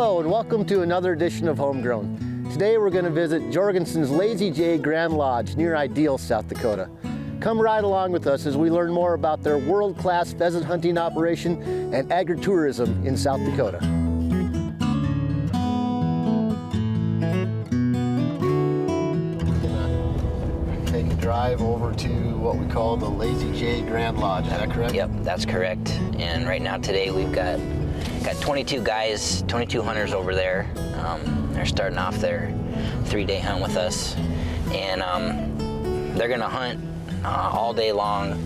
Hello and welcome to another edition of Homegrown. Today we're going to visit Jorgensen's Lazy J Grand Lodge near Ideal, South Dakota. Come ride along with us as we learn more about their world-class pheasant hunting operation and agritourism in South Dakota. Take a drive over to what we call the Lazy J Grand Lodge, is that correct? Yep, that's correct. And right now today we've got 22 guys, 22 hunters over there. They're starting off their 3-day hunt with us. And they're gonna hunt all day long.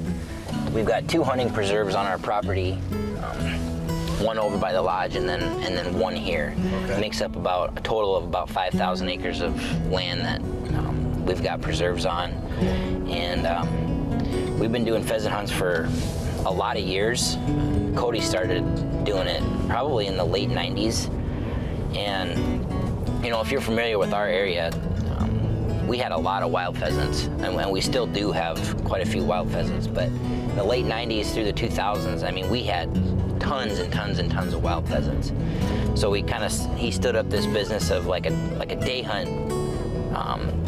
We've got 2 hunting preserves on our property, one over by the lodge and then one here. Okay. It makes up about a total of about 5,000 acres of land that we've got preserves on. And we've been doing pheasant hunts for a lot of years. Cody started doing it probably in the late 90s. And you know, if you're familiar with our area, we had a lot of wild pheasants, and we still do have quite a few wild pheasants, but in the late 90s through the 2000s, I mean, we had tons and tons and tons of wild pheasants. So he stood up this business of like a day hunt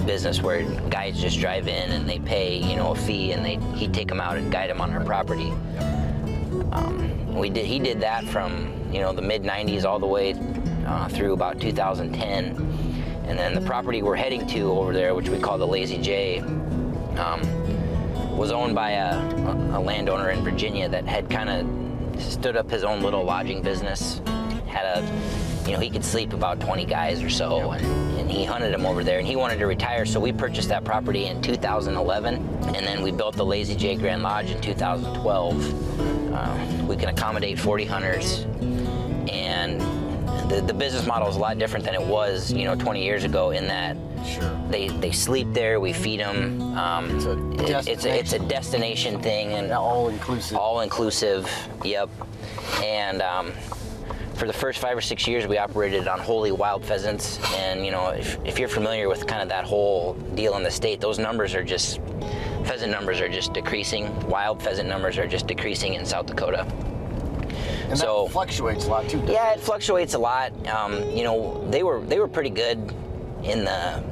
business where guys just drive in and they pay, you know, a fee, and he'd take them out and guide them on our property. He did that from, you know, the mid 90s all the way through about 2010. And then the property we're heading to over there, which we call the Lazy J, was owned by a landowner in Virginia that had kind of stood up his own little lodging business. He could sleep about 20 guys or so, and he hunted them over there, and he wanted to retire, so we purchased that property in 2011, and then we built the Lazy J Grand Lodge in 2012. We can accommodate 40 hunters, and the business model is a lot different than it was, 20 years ago, in that they sleep there, we feed them. It's a destination thing, and all inclusive. Yep. And for the first 5 or 6 years, we operated on wholly wild pheasants. And if you're familiar with kind of that whole deal in the state, pheasant numbers are just decreasing. Wild pheasant numbers are just decreasing in South Dakota. And that fluctuates a lot too. Yeah, it fluctuates a lot. They were pretty good in the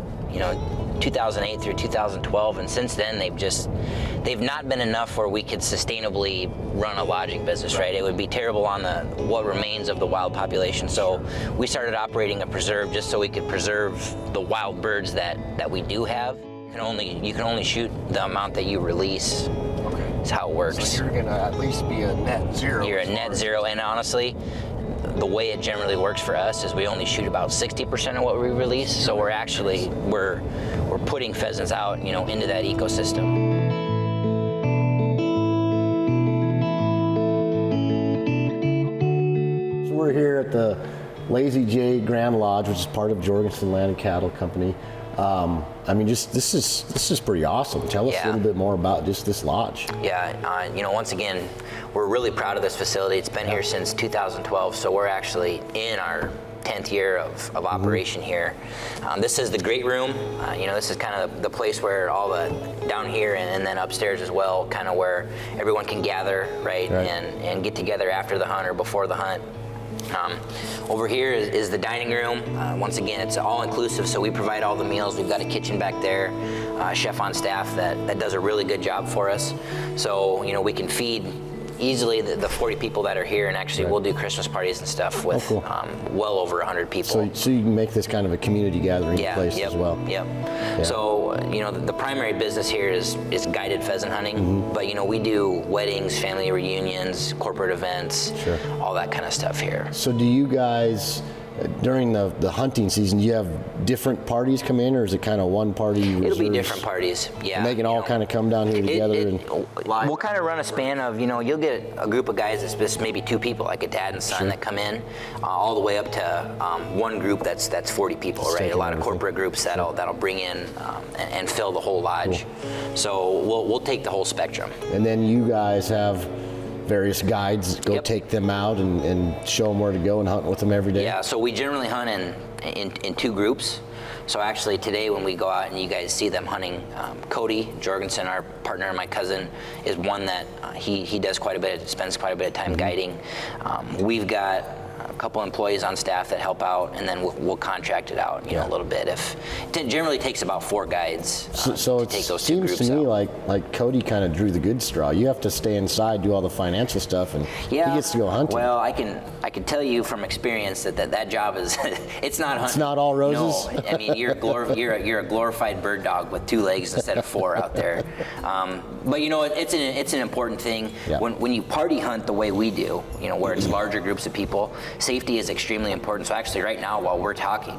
2008 through 2012, and since then they've not been enough where we could sustainably run a lodging business. Right? It would be terrible on what remains of the wild population. So we started operating a preserve just so we could preserve the wild birds that we do have. You can only shoot the amount that you release. That's how it works. So you're going to at least be a net zero. You're a net zero, and honestly, the way it generally works for us is we only shoot about 60% of what we release. So we're putting pheasants out, into that ecosystem. So we're here at the Lazy J Grand Lodge, which is part of Jorgensen Land Cattle Company. This is pretty awesome. Tell us a little bit more about just this lodge. Yeah, once again, we're really proud of this facility. It's been here since 2012, so we're actually in our 10th year of operation here. This is the great room. This is kind of the place where all down here and then upstairs as well, kind of where everyone can gather, right? And get together after the hunt or before the hunt. Over here is the dining room. Once again, it's all inclusive, so we provide all the meals. We've got a kitchen back there, a chef on staff that does a really good job for us. So, we can feed easily the 40 people that are here, and actually we'll do Christmas parties and stuff with well over 100 people. So you can make this kind of a community gathering place as well. Yep. Yeah. So, the primary business here is guided pheasant hunting, but we do weddings, family reunions, corporate events, all that kind of stuff here. So do you guys, during the hunting season, do you have different parties come in, or is it kind of one party reserves? It'll be different parties, yeah. And they can all kind of come down here together? We'll kind of run a span of, you'll get a group of guys that's just maybe 2 people, like a dad and son that come in, all the way up to one group that's 40 people, right? A lot of corporate groups that'll bring in and fill the whole lodge. Cool. So we'll take the whole spectrum. And then you guys have various guides take them out and show them where to go and hunt with them every day? Yeah, so we generally hunt in 2 groups. So actually today when we go out and you guys see them hunting, Cody Jorgensen, our partner and my cousin, is one that he does spends quite a bit of time guiding. We've got couple employees on staff that help out, and then we'll contract it out, you know, a little bit. It generally takes about 4 guides to take those 2 groups out. Seems to me like Cody kind of drew the good straw. You have to stay inside, do all the financial stuff, and he gets to go hunting. Well, I can tell you from experience that job is it's not hunting. It's not all roses. No, I mean you're a glorified bird dog with 2 legs instead of 4 out there. But you know, it's an important thing when you party hunt the way we do. You know, where it's larger groups of people, safety is extremely important. So actually, right now while we're talking,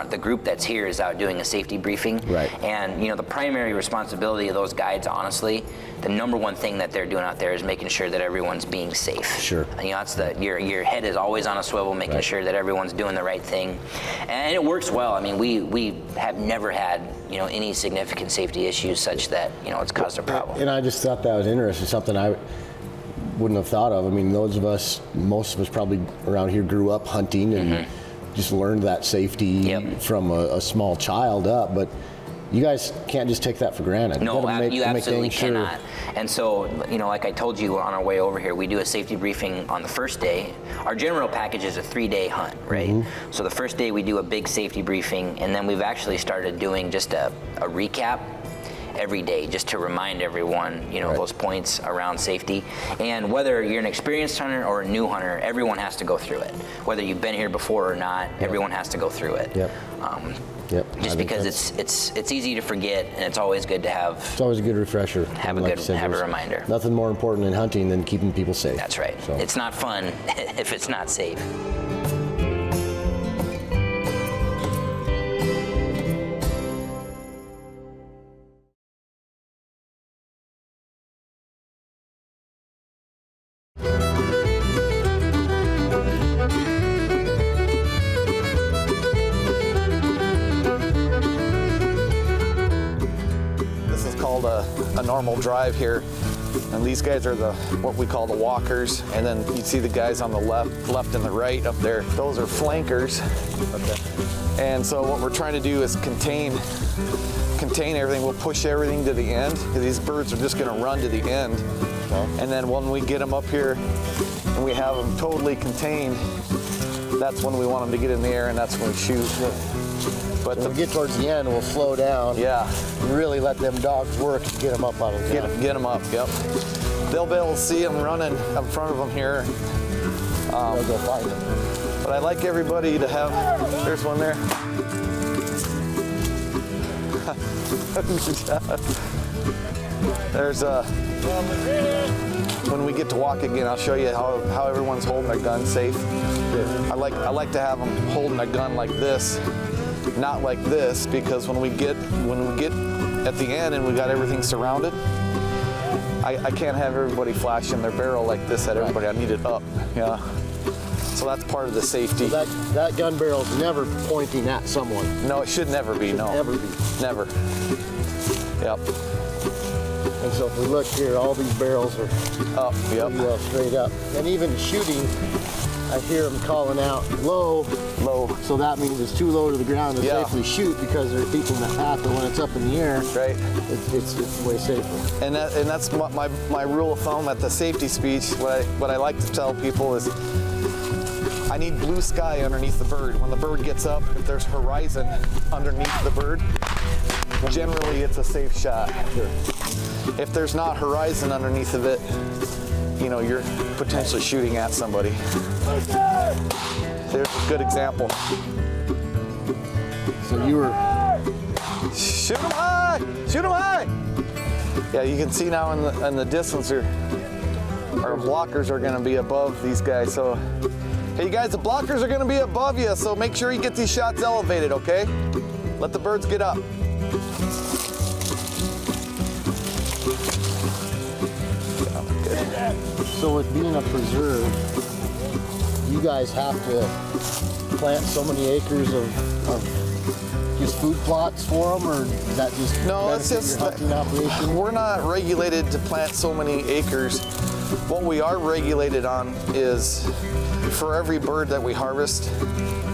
the group that's here is out doing a safety briefing. Right. And you know, the primary responsibility of those guides, honestly, the number one thing that they're doing out there is making sure that everyone's being safe. Sure. And, you know, that's your head is always on a swivel, making sure that everyone's doing the right thing, and it works well. I mean, we have never had, you know, any significant safety issues such that, you know, it's caused a problem. And I just thought that was interesting, something I wouldn't have thought of. I mean, most of us probably around here grew up hunting and just learned that safety from a small child up, but you guys can't just take that for granted. No, you absolutely cannot. And so, you know, like I told you on our way over here, we do a safety briefing on the first day. Our general package is a 3-day hunt, right? So the first day we do a big safety briefing, and then we've actually started doing just a recap every day, just to remind everyone, you know, those points around safety. And whether you're an experienced hunter or a new hunter, everyone has to go through it. Whether you've been here before or not, everyone has to go through it. Just because it's easy to forget, and it's always good to have. It's always a good refresher. Have a reminder. Nothing more important in hunting than keeping people safe. That's right. So. It's not fun if it's not safe. A normal drive here, and these guys are what we call the walkers, and then you see the guys on the left and the right up there, those are flankers. Okay. And so what we're trying to do is contain everything. We'll push everything to the end, because these birds are just going to run to the end. Okay. And then when we get them up here and we have them totally contained, that's when we want them to get in the air, and that's when we shoot. But when we get towards the end, we'll slow down. Yeah. And really let them dogs work and get them up out of the ground. Get them up, yep. They'll be able to see them running in front of them here. They'll go find them. But I like everybody to have, there's one there. There's when we get to walk again, I'll show you how everyone's holding their gun safe. I like to have them holding a gun like this, not like this, because when we get at the end and we got everything surrounded, I can't have everybody flashing their barrel like this at everybody. I need it up, yeah. So that's part of the safety. So that gun barrel is never pointing at someone. No, it should never be. No. Never be. Never. Yep. And so if we look here, all these barrels are up. Yep. Pretty well straight up. And even shooting, I hear them calling out low. Low. So that means it's too low to the ground to safely shoot, because there are people in the path, and when it's up in the air, right, it's way safer. And that's my rule of thumb at the safety speech. What I like to tell people is, I need blue sky underneath the bird. When the bird gets up, if there's horizon underneath the bird, generally it's a safe shot. Sure. If there's not horizon underneath of it, you know, you're potentially shooting at somebody. There's a good example. So you were... Shoot them high! Shoot them high! Yeah, you can see now in the distance our blockers are going to be above these guys. So, hey guys, the blockers are going to be above you, so make sure you get these shots elevated, okay? Let the birds get up. So with being a preserve, you guys have to plant so many acres of just food plots for them, or is that just no? It's just hunting operation? We're not regulated to plant so many acres. What we are regulated on is, for every bird that we harvest,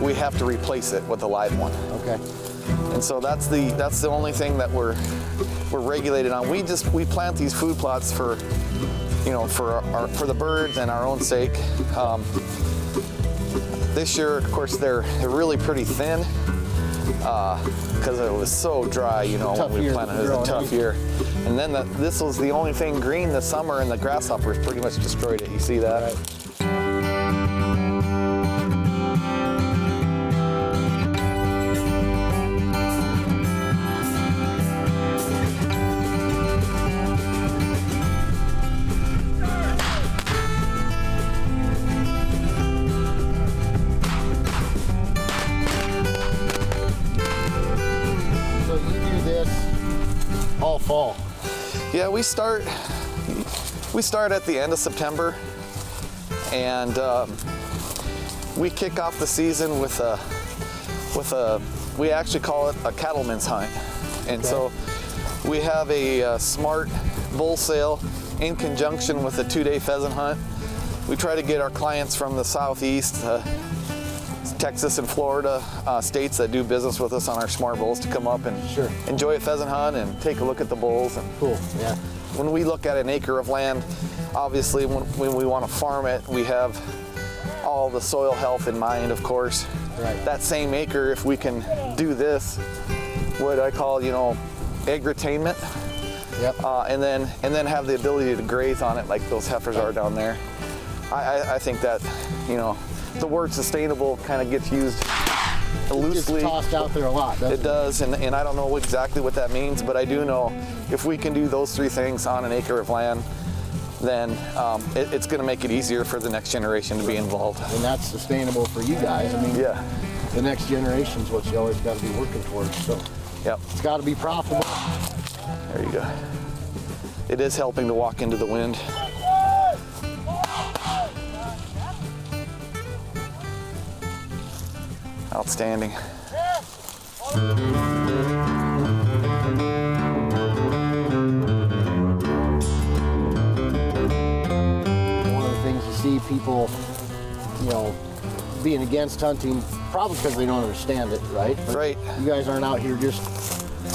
we have to replace it with a live one. Okay. And so that's the only thing that we're regulated on. We plant these food plots for, you know, for the birds and our own sake. This year, of course, they're really pretty thin because it was so dry, you know, when we planted. It was a tough year. And then this was the only thing green this summer, and the grasshoppers pretty much destroyed it. You see that? Right. All fall. Yeah, we start at the end of September, and we kick off the season with a we actually call it a cattleman's hunt. And so we have a smart bull sale in conjunction with a 2-day pheasant hunt. We try to get our clients from the southeast, Texas and Florida, states that do business with us on our smart bulls to come up and enjoy a pheasant hunt and take a look at the bulls. And cool, yeah. When we look at an acre of land, obviously when we want to farm it, we have all the soil health in mind, of course. Right. That same acre, if we can do this, what I call, you know, agritainment, yep. and then have the ability to graze on it like those heifers are down there. I think that, you know, the word sustainable kind of gets used loosely. It's tossed out there a lot, doesn't it? It does, and I don't know exactly what that means, but I do know if we can do those 3 things on an acre of land, then it's going to make it easier for the next generation to be involved. And that's sustainable for you guys. I mean, yeah. The next generation is what you always got to be working towards. So yep. It's got to be profitable. There you go. It is helping to walk into the wind. Outstanding. One of the things you see people, you know, being against hunting, probably because they don't understand it, right? But right. You guys aren't out here just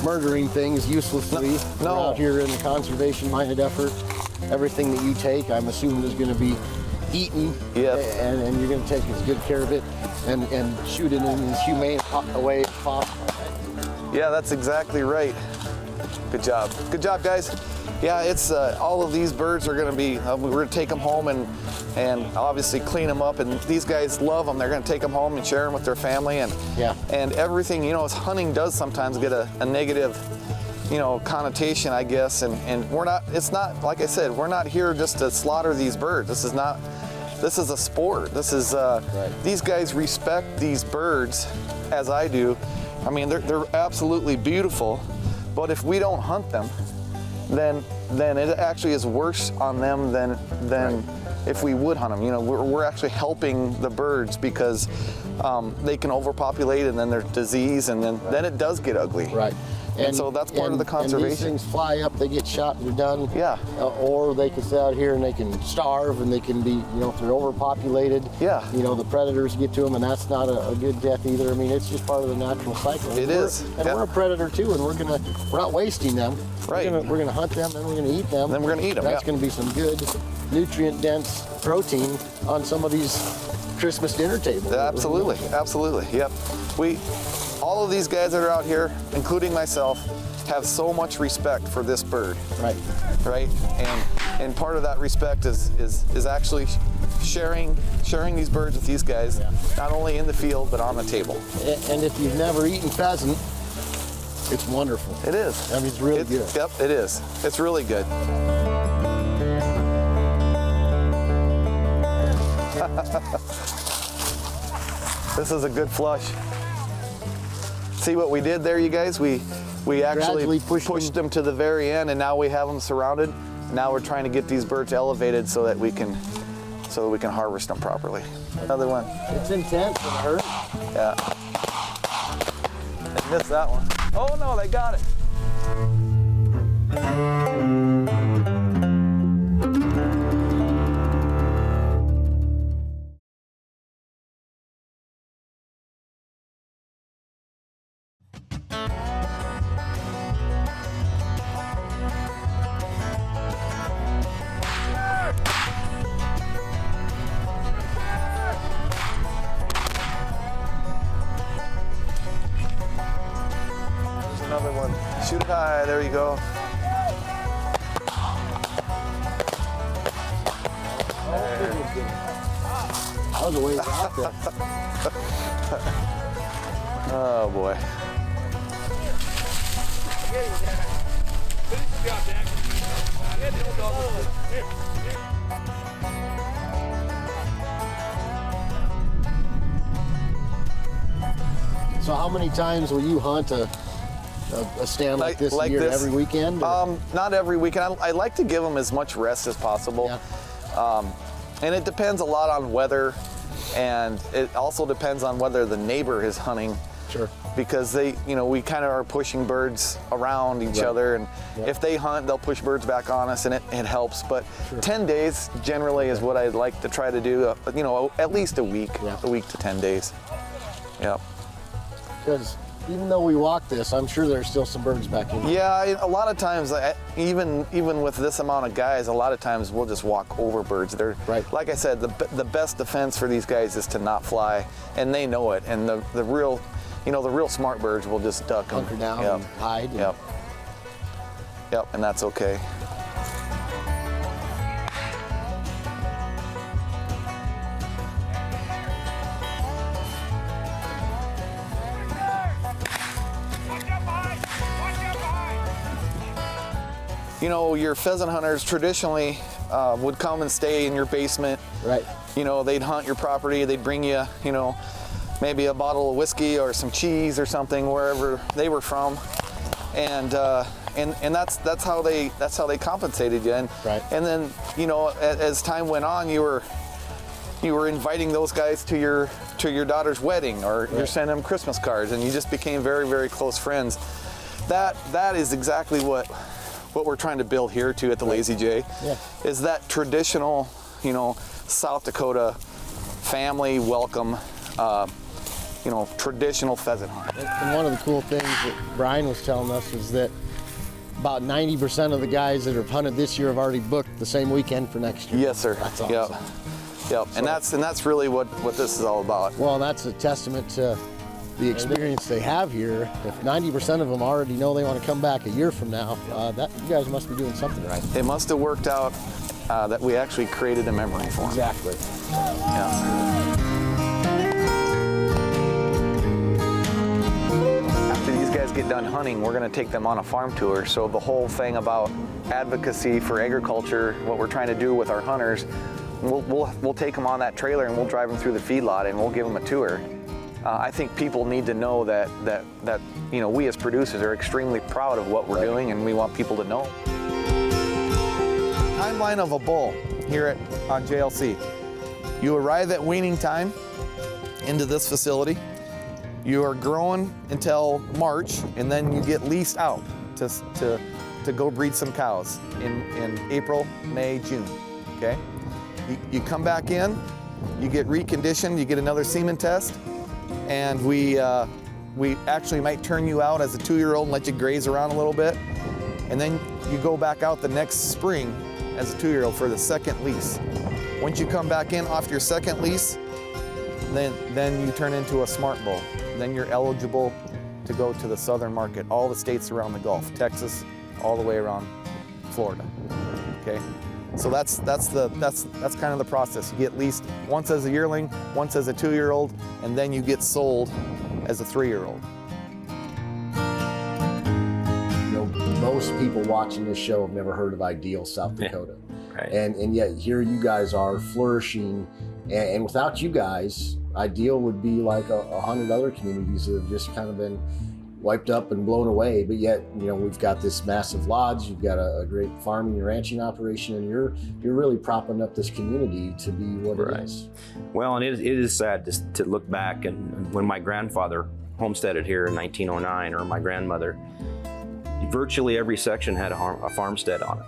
murdering things uselessly. No. You're out here in a conservation-minded effort. Everything that you take, I'm assuming, is going to be eaten, yep. and you're going to take as good care of it and shoot it in as humane a way as possible. Yeah, that's exactly right. Good job. Good job, guys. Yeah, it's all of these birds are going to be, we're going to take them home and obviously clean them up, and these guys love them. They're going to take them home and share them with their family, and and everything, you know, as hunting does sometimes get a negative, you know, connotation, I guess, and we're not, it's not, like I said, we're not here just to slaughter these birds. This is a sport. This is, these guys respect these birds as I do. I mean, they're absolutely beautiful, but if we don't hunt them, then it actually is worse on them than if we would hunt them. You know, we're actually helping the birds because they can overpopulate, and then there's disease, and then it does get ugly. Right. And so that's part of the conservation. And these things fly up, they get shot and they're done. Yeah. Or they can sit out here and they can starve, and they can be, you know, if they're overpopulated, yeah. you know, the predators get to them, and that's not a good death either. I mean, it's just part of the natural cycle. It is. And we're a predator too, and we're not wasting them. Right. We're gonna hunt them, then we're gonna eat them. Then we're gonna eat them. That's gonna be some good nutrient-dense protein on some of these Christmas dinner tables. Absolutely, absolutely, yep. All of these guys that are out here, including myself, have so much respect for this bird. Right. Right? And part of that respect is actually sharing these birds with these guys, not only in the field, but on the table. And if you've never eaten pheasant, it's wonderful. It is. I mean, it's really good. Yep, it is. It's really good. This is a good flush. See what we did there, you guys? We actually pushed them to the very end, and now we have them surrounded. Now we're trying to get these birds elevated so that we can harvest them properly. Another one. It's intense and it hurts. Yeah. I missed that one. Oh no, they got it. Shoot it high, there you go. That was a ways out there. Oh boy. So how many times will you hunt a stand like this a year? Every weekend? Not every weekend. I like to give them as much rest as possible. Yeah. And it depends a lot on weather, and it also depends on whether the neighbor is hunting. Sure. Because they, we kind of are pushing birds around each other, and if they hunt, they'll push birds back on us, and it helps. But 10 days generally is what I'd like to try to do. At least a week to 10 days. Yeah. Because even though we walk this, I'm sure there's still some birds back in. Yeah, a lot of times, even with this amount of guys, a lot of times we'll just walk over birds. They're like I said, the best defense for these guys is to not fly, and they know it. And the real smart birds will just duck and hunker down and hide. Yep. And that's okay. Your pheasant hunters traditionally would come and stay in your basement. Right. They'd hunt your property. They'd bring you, maybe a bottle of whiskey or some cheese or something wherever they were from, and that's how they compensated you. And then as time went on, you were inviting those guys to your daughter's wedding, or you're sending them Christmas cards, and you just became very, very close friends. That is exactly what we're trying to build here too at the Lazy J, is that traditional, South Dakota family welcome, traditional pheasant hunt. And one of the cool things that Brian was telling us is that about 90% of the guys that have hunted this year have already booked the same weekend for next year. Yes, sir. That's awesome. Yep. And that's really what this is all about. Well, that's a testament to the experience they have here. If 90% of them already know they want to come back a year from now, that you guys must be doing something right. It must have worked out that we actually created a memory for them. Exactly. Yeah. After these guys get done hunting, we're going to take them on a farm tour. So the whole thing about advocacy for agriculture, what we're trying to do with our hunters, we'll take them on that trailer and we'll drive them through the feedlot and we'll give them a tour. I think people need to know that we as producers are extremely proud of what we're doing, and we want people to know. Timeline of a bull here on JLC. You arrive at weaning time into this facility. You are growing until March, and then you get leased out to go breed some cows in April, May, June. Okay. You come back in, you get reconditioned, you get another semen test. And we actually might turn you out as a 2-year-old and let you graze around a little bit. And then you go back out the next spring as a 2-year-old for the second lease. Once you come back in off your second lease, then you turn into a smart bull. Then you're eligible to go to the southern market, all the states around the Gulf, Texas, all the way around Florida. Okay? So that's kind of the process. You get leased once as a yearling, once as a 2-year-old, and then you get sold as a 3-year-old. Most people watching this show have never heard of Ideal South Dakota. Right. And yet here you guys are flourishing, and without you guys, Ideal would be like 100 other communities that have just kind of been wiped up and blown away. But yet, we've got this massive lodge, you've got a great farming and ranching operation, and you're really propping up this community to be what it is. Well, and it is sad to look back, and when my grandfather homesteaded here in 1909, or my grandmother, virtually every section had a farmstead on it.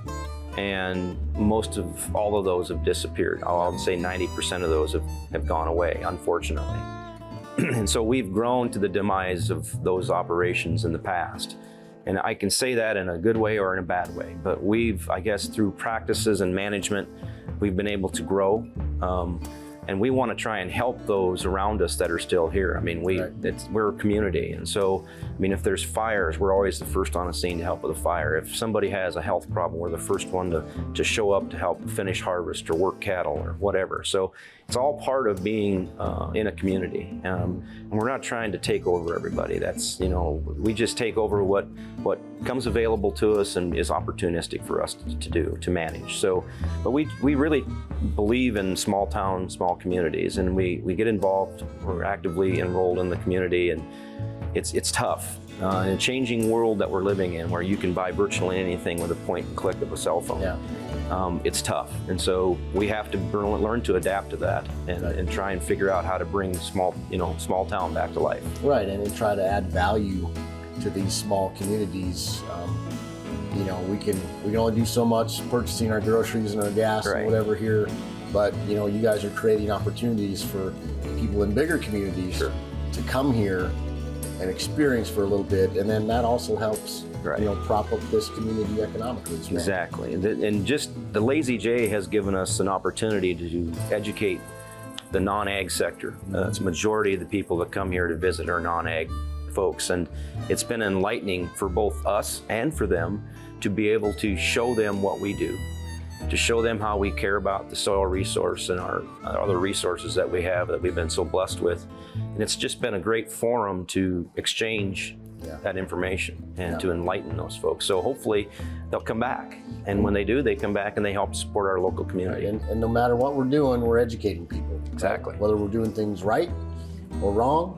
And most of all of those have disappeared. I'll say 90% of those have gone away, unfortunately. And so we've grown to the demise of those operations in the past. And I can say that in a good way or in a bad way, but we've, I guess, through practices and management, we've been able to grow. And we want to try and help those around us that are still here. I mean, we're a community. And so, I mean, if there's fires, we're always the first on the scene to help with a fire. If somebody has a health problem, we're the first one to show up to help finish harvest or work cattle or whatever. So it's all part of being in a community. And we're not trying to take over everybody. That's, you know, we just take over what comes available to us and is opportunistic for us to do, to manage. So, but we really believe in small town, small communities, and we get involved. We're actively enrolled in the community, and it's tough. In a changing world that we're living in, where you can buy virtually anything with a point and click of a cell phone. Yeah. It's tough, and so we have to learn to adapt to that and try and figure out how to bring small town back to life. Right, and then try to add value to these small communities. You know, we can only do so much purchasing our groceries and our gas and whatever here, but you know, you guys are creating opportunities for people in bigger communities to come here and experience for a little bit, and then that also helps you know, prop up this community economically as well. Exactly, and just the Lazy J has given us an opportunity to educate the non-ag sector. It's a majority of the people that come here to visit are non-ag folks, and it's been enlightening for both us and for them to be able to show them what we do, to show them how we care about the soil resource and our other resources that we have that we've been so blessed with. And it's just been a great forum to exchange that information and to enlighten those folks. So hopefully they'll come back. And when they do, they come back and they help support our local community. Right. And no matter what we're doing, we're educating people. Exactly. Right? Whether we're doing things right or wrong,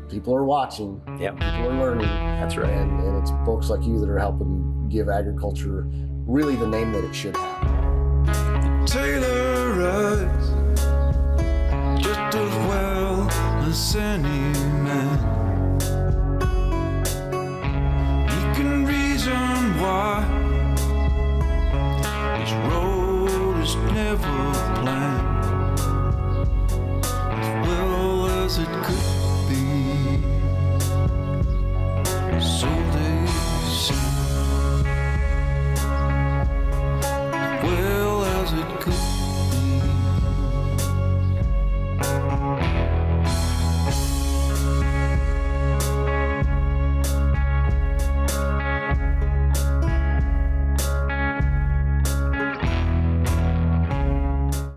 people are watching, people are learning. That's right. And it's folks like you that are helping give agriculture really the name that it should have. Taylor rides just as well as any man.